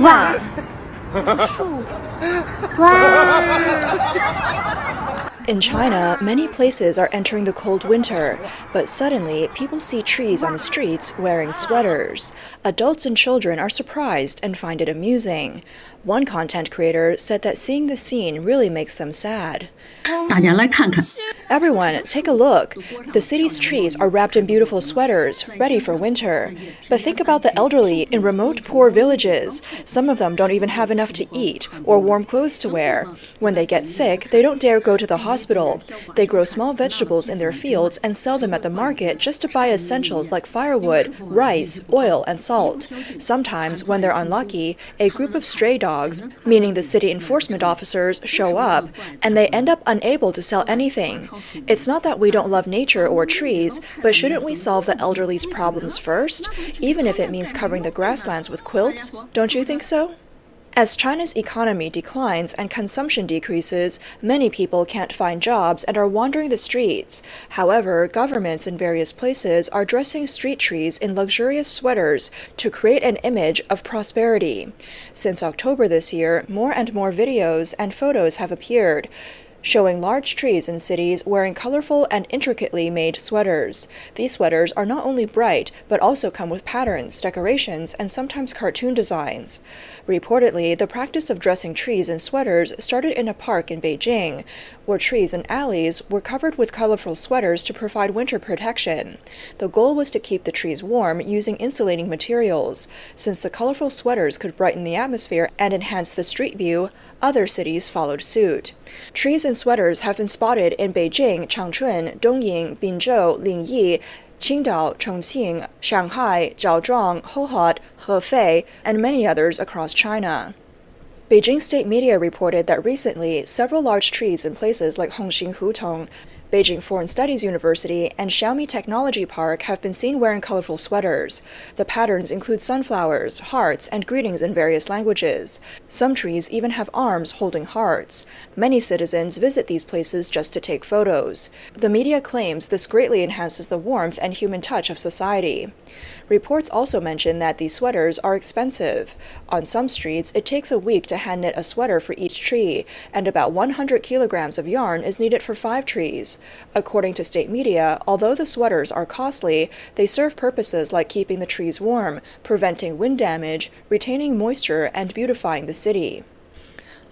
哇，In China, many places are entering the cold winter, but suddenly people see trees on the streets wearing sweaters. Adults and children are surprised and find it amusing. One content creator said that seeing the scene really makes them sad. 大家来看看。 Everyone, take a look. The city's trees are wrapped in beautiful sweaters, ready for winter. But think about the elderly in remote, poor villages. Some of them don't even have enough to eat or warm clothes to wear. When they get sick, they don't dare go to the hospital. They grow small vegetables in their fields and sell them at the market just to buy essentials like firewood, rice, oil, and salt. Sometimes, when they're unlucky, a group of stray dogs, meaning the city enforcement officers, show up, and they end up unable to sell anything. It's not that we don't love nature or trees, but shouldn't we solve the elderly's problems first, even if it means covering the grasslands with quilts? Don't you think so? As China's economy declines and consumption decreases, many people can't find jobs and are wandering the streets. However, governments in various places are dressing street trees in luxurious sweaters to create an image of prosperity. Since October this year, more and more videos and photos have appeared, showing large trees in cities wearing colorful and intricately made sweaters. These sweaters are not only bright, but also come with patterns, decorations, and sometimes cartoon designs. Reportedly, the practice of dressing trees in sweaters started in a park in Beijing, where trees and alleys were covered with colorful sweaters to provide winter protection. The goal was to keep the trees warm using insulating materials. Since the colorful sweaters could brighten the atmosphere and enhance the street view, other cities followed suit. Trees and sweaters have been spotted in Beijing, Changchun, Dongying, Binzhou, Lingyi, Qingdao, Chongqing, Shanghai, Jiaozhuang, Hohhot, Hefei, and many others across China. Beijing state media reported that recently, several large trees in places like Hongxing Hutong, Beijing Foreign Studies University, and Xiaomi Technology Park have been seen wearing colorful sweaters. The patterns include sunflowers, hearts, and greetings in various languages. Some trees even have arms holding hearts. Many citizens visit these places just to take photos. The media claims this greatly enhances the warmth and human touch of society. Reports also mention that these sweaters are expensive. On some streets, it takes a week to hand knit a sweater for each tree, and about 100 kilograms of yarn is needed for 5 trees. According to state media, although the sweaters are costly, they serve purposes like keeping the trees warm, preventing wind damage, retaining moisture, and beautifying the city.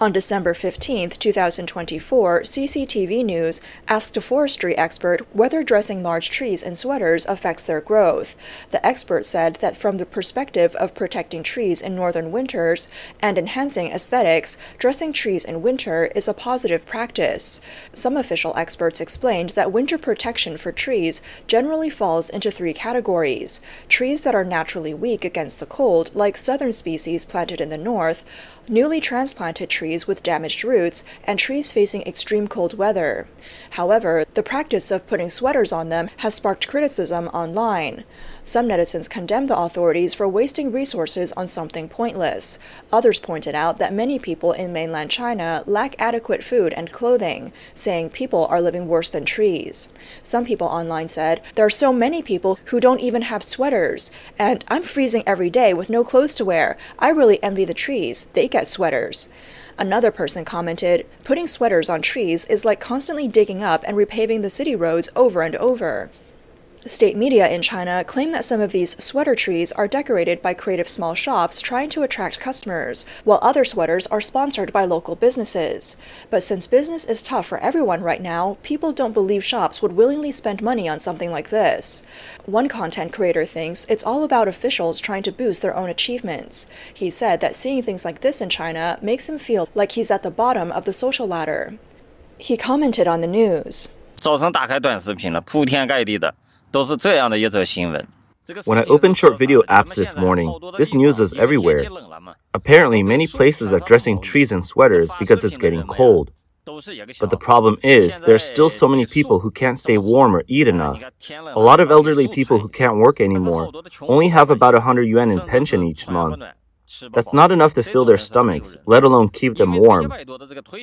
On December 15, 2024, CCTV News asked a forestry expert whether dressing large trees in sweaters affects their growth. The expert said that from the perspective of protecting trees in northern winters and enhancing aesthetics, dressing trees in winter is a positive practice. Some official experts explained that winter protection for trees generally falls into 3 categories: trees that are naturally weak against the cold, like southern species planted in the north, newly transplanted trees with damaged roots, and trees facing extreme cold weather. However, the practice of putting sweaters on them has sparked criticism online. Some netizens condemned the authorities for wasting resources on something pointless. Others pointed out that many people in mainland China lack adequate food and clothing, saying people are living worse than trees. Some people online said, "There are so many people who don't even have sweaters, and I'm freezing every day with no clothes to wear. I really envy the trees. They get sweaters." Another person commented, "Putting sweaters on trees is like constantly digging up and repaving the city roads over and over." State media in China claim that some of these sweater trees are decorated by creative small shops trying to attract customers, while other sweaters are sponsored by local businesses. But since business is tough for everyone right now, people don't believe shops would willingly spend money on something like this. One content creator thinks it's all about officials trying to boost their own achievements. He said that seeing things like this in China makes him feel like he's at the bottom of the social ladder. He commented on the news. 早上打开短视频了，铺天盖地的。 When I opened short video apps this morning, this news is everywhere. Apparently, many places are dressing trees in sweaters because it's getting cold. But the problem is, there are still so many people who can't stay warm or eat enough. A lot of elderly people who can't work anymore only have about 100 yuan in pension each month. That's not enough to fill their stomachs, let alone keep them warm.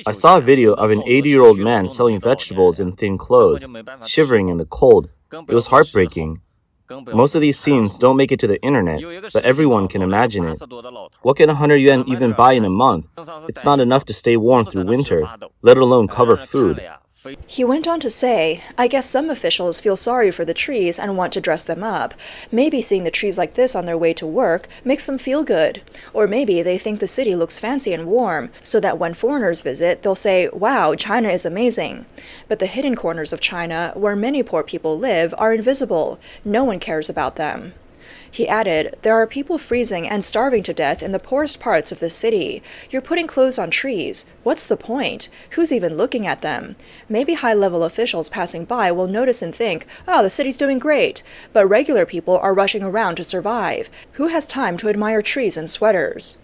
I saw a video of an 80-year-old man selling vegetables in thin clothes, shivering in the cold. It was heartbreaking. Most of these scenes don't make it to the internet, but everyone can imagine it. What can 100 yuan even buy in a month? It's not enough to stay warm through winter, let alone cover food. He went on to say, I guess some officials feel sorry for the trees and want to dress them up. Maybe seeing the trees like this on their way to work makes them feel good. Or maybe they think the city looks fancy and warm, so that when foreigners visit, they'll say, wow, China is amazing. But the hidden corners of China, where many poor people live, are invisible. No one cares about them. He added, there are people freezing and starving to death in the poorest parts of the city. You're putting clothes on trees. What's the point? Who's even looking at them? Maybe high-level officials passing by will notice and think, oh, the city's doing great. But regular people are rushing around to survive. Who has time to admire trees and sweaters?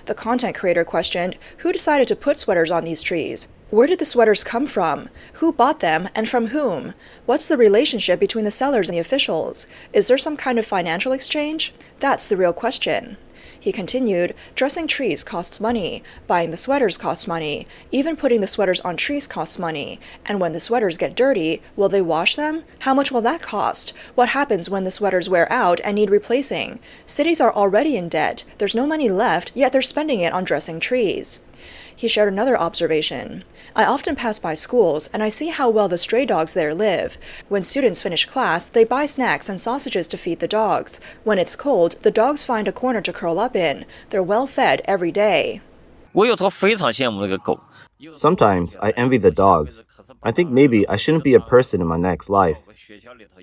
The content creator questioned, who decided to put sweaters on these trees? Where did the sweaters come from? Who bought them and from whom? What's the relationship between the sellers and the officials? Is there some kind of financial exchange? That's the real question. He continued, dressing trees costs money, buying the sweaters costs money, even putting the sweaters on trees costs money. And when the sweaters get dirty, will they wash them? How much will that cost? What happens when the sweaters wear out and need replacing? Cities are already in debt. There's no money left, yet they're spending it on dressing trees. He shared another observation. I often pass by schools, and I see how well the stray dogs there live. When students finish class, they buy snacks and sausages to feed the dogs. When it's cold, the dogs find a corner to curl up in. They're well fed every day. Sometimes I envy the dogs. I think maybe I shouldn't be a person in my next life.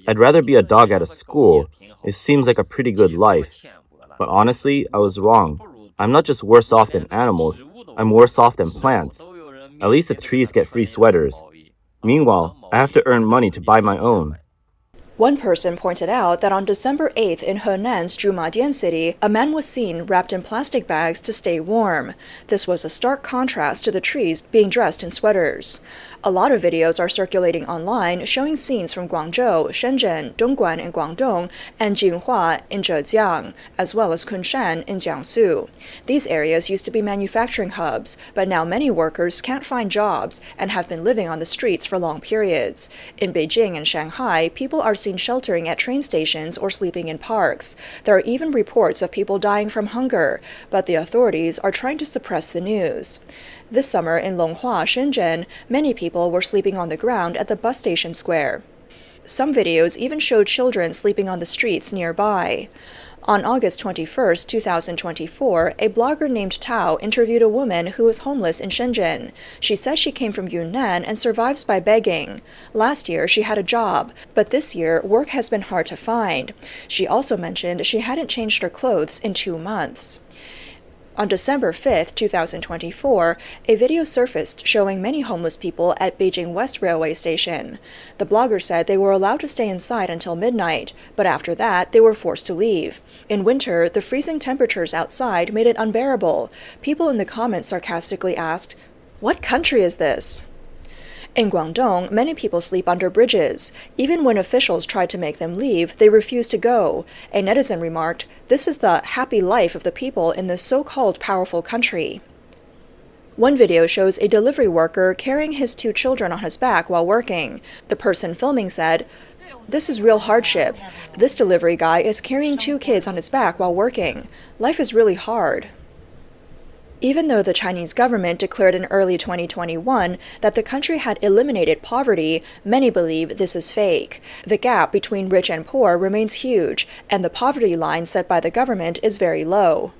I'd rather be a dog at a school. It seems like a pretty good life. But honestly, I was wrong. I'm not just worse off than animals, I'm worse off than plants. At least the trees get free sweaters. Meanwhile, I have to earn money to buy my own. One person pointed out that on December 8th in Henan's Zhumadian city, a man was seen wrapped in plastic bags to stay warm. This was a stark contrast to the trees being dressed in sweaters. A lot of videos are circulating online showing scenes from Guangzhou, Shenzhen, Dongguan in Guangdong, and Jinhua in Zhejiang, as well as Kunshan in Jiangsu. These areas used to be manufacturing hubs, but now many workers can't find jobs and have been living on the streets for long periods. In Beijing and Shanghai, people are seen sheltering at train stations or sleeping in parks. There are even reports of people dying from hunger, but the authorities are trying to suppress the news. This summer in Longhua, Shenzhen, many people were sleeping on the ground at the bus station square. Some videos even showed children sleeping on the streets nearby. On August 21, 2024, a blogger named Tao interviewed a woman who was homeless in Shenzhen. She says she came from Yunnan and survives by begging. Last year, she had a job, but this year, work has been hard to find. She also mentioned she hadn't changed her clothes in 2 months. On December 5, 2024, a video surfaced showing many homeless people at Beijing West Railway Station. The blogger said they were allowed to stay inside until midnight, but after that, they were forced to leave. In winter, the freezing temperatures outside made it unbearable. People in the comments sarcastically asked, "What country is this?" In Guangdong, many people sleep under bridges. Even when officials tried to make them leave, they refused to go. A netizen remarked, "This is the happy life of the people in this so-called powerful country." One video shows a delivery worker carrying his 2 children on his back while working. The person filming said, "This is real hardship. This delivery guy is carrying 2 kids on his back while working. Life is really hard." Even though the Chinese government declared in early 2021 that the country had eliminated poverty, many believe this is fake. The gap between rich and poor remains huge, and the poverty line set by the government is very low.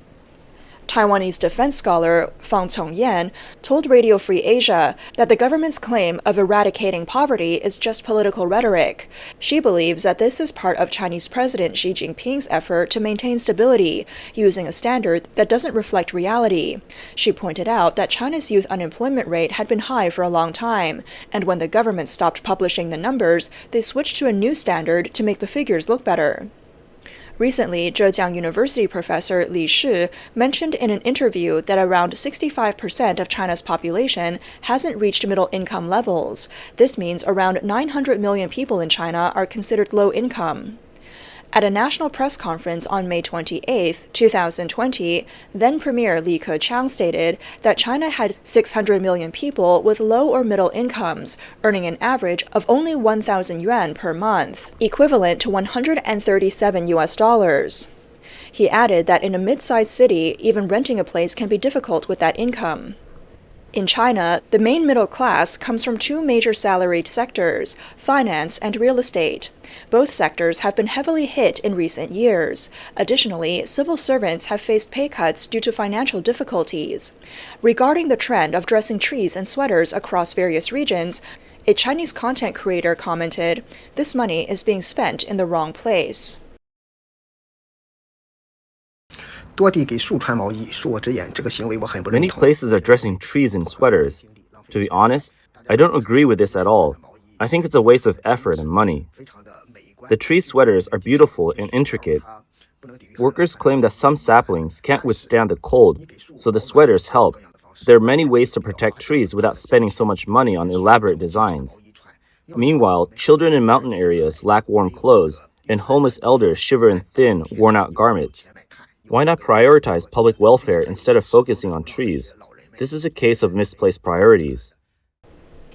Taiwanese defense scholar Fang Congyan told Radio Free Asia that the government's claim of eradicating poverty is just political rhetoric. She believes that this is part of Chinese President Xi Jinping's effort to maintain stability, using a standard that doesn't reflect reality. She pointed out that China's youth unemployment rate had been high for a long time, and when the government stopped publishing the numbers, they switched to a new standard to make the figures look better. Recently, Zhejiang University professor Li Shi mentioned in an interview that around 65% of China's population hasn't reached middle income levels. This means around 900 million people in China are considered low income. At a national press conference on May 28, 2020, then-Premier Li Keqiang stated that China had 600 million people with low or middle incomes, earning an average of only 1,000 yuan per month, equivalent to $137. He added that in a mid-sized city, even renting a place can be difficult with that income. In China, the main middle class comes from two major salaried sectors, finance and real estate. Both sectors have been heavily hit in recent years. Additionally, civil servants have faced pay cuts due to financial difficulties. Regarding the trend of dressing trees and sweaters across various regions, a Chinese content creator commented, "This money is being spent in the wrong place." Many places are dressing trees in sweaters. To be honest, I don't agree with this at all. I think it's a waste of effort and money. The tree sweaters are beautiful and intricate. Workers claim that some saplings can't withstand the cold, so the sweaters help. There are many ways to protect trees without spending so much money on elaborate designs. Meanwhile, children in mountain areas lack warm clothes, and homeless elders shiver in thin, worn-out garments. Why not prioritize public welfare instead of focusing on trees? This is a case of misplaced priorities.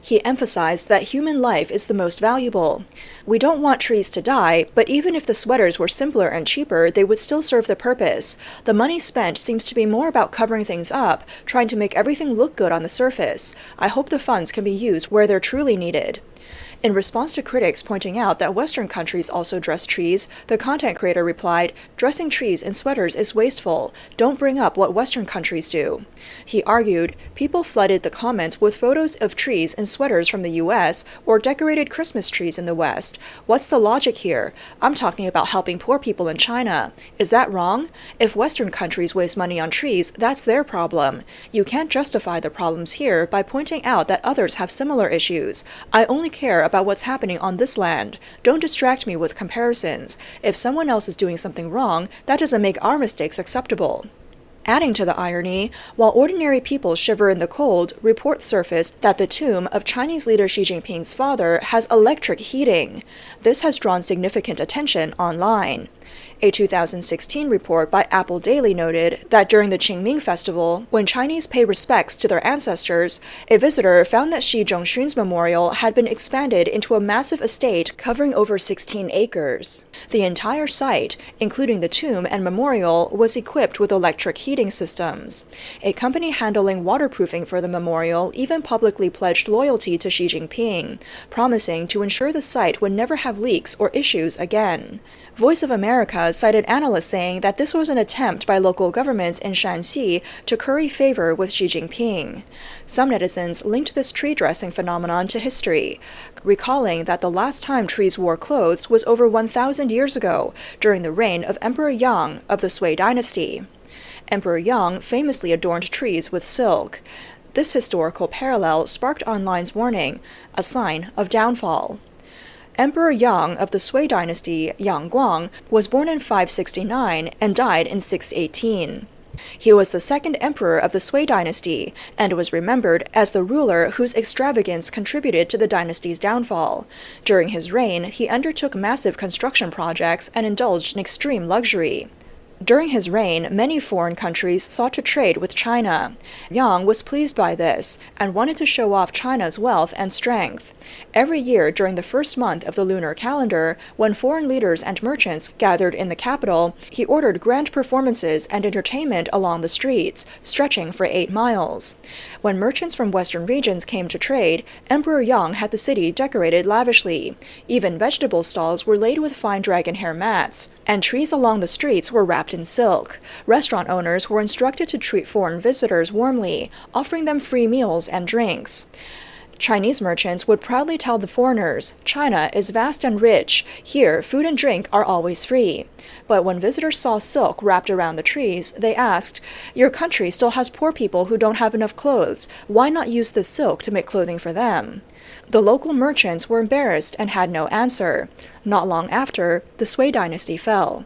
He emphasized that human life is the most valuable. We don't want trees to die, but even if the sweaters were simpler and cheaper, they would still serve the purpose. The money spent seems to be more about covering things up, trying to make everything look good on the surface. I hope the funds can be used where they're truly needed. In response to critics pointing out that Western countries also dress trees, the content creator replied, "Dressing trees in sweaters is wasteful. Don't bring up what Western countries do." He argued, people flooded the comments with photos of trees and sweaters from the US or decorated Christmas trees in the West. What's the logic here? I'm talking about helping poor people in China. Is that wrong? If Western countries waste money on trees, that's their problem. You can't justify the problems here by pointing out that others have similar issues. I only care about what's happening on this land. Don't distract me with comparisons. If someone else is doing something wrong, that doesn't make our mistakes acceptable. Adding to the irony, while ordinary people shiver in the cold, reports surfaced that the tomb of Chinese leader Xi Jinping's father has electric heating. This has drawn significant attention online. A 2016 report by Apple Daily noted that during the Qingming Festival, when Chinese pay respects to their ancestors, a visitor found that Xi Zhongxun's memorial had been expanded into a massive estate covering over 16 acres. The entire site, including the tomb and memorial, was equipped with electric heating systems. A company handling waterproofing for the memorial even publicly pledged loyalty to Xi Jinping, promising to ensure the site would never have leaks or issues again. Voice of America cited analysts saying that this was an attempt by local governments in Shanxi to curry favor with Xi Jinping. Some netizens linked this tree dressing phenomenon to history, recalling that the last time trees wore clothes was over 1,000 years ago, during the reign of Emperor Yang of the Sui dynasty. Emperor Yang famously adorned trees with silk. This historical parallel sparked online's warning, a sign of downfall. Emperor Yang of the Sui dynasty, Yang Guang, was born in 569 and died in 618. He was the second emperor of the Sui dynasty and was remembered as the ruler whose extravagance contributed to the dynasty's downfall. During his reign, he undertook massive construction projects and indulged in extreme luxury. During his reign, many foreign countries sought to trade with China. Yang was pleased by this and wanted to show off China's wealth and strength. Every year during the first month of the lunar calendar, when foreign leaders and merchants gathered in the capital, he ordered grand performances and entertainment along the streets, stretching for 8 miles. When merchants from western regions came to trade, Emperor Yang had the city decorated lavishly. Even vegetable stalls were laid with fine dragon hair mats, and trees along the streets were wrapped in silk. Restaurant owners were instructed to treat foreign visitors warmly, offering them free meals and drinks. Chinese merchants would proudly tell the foreigners, "China is vast and rich. Here, food and drink are always free." But when visitors saw silk wrapped around the trees, they asked, "Your country still has poor people who don't have enough clothes. Why not use this silk to make clothing for them?" The local merchants were embarrassed and had no answer. Not long after, the Sui dynasty fell.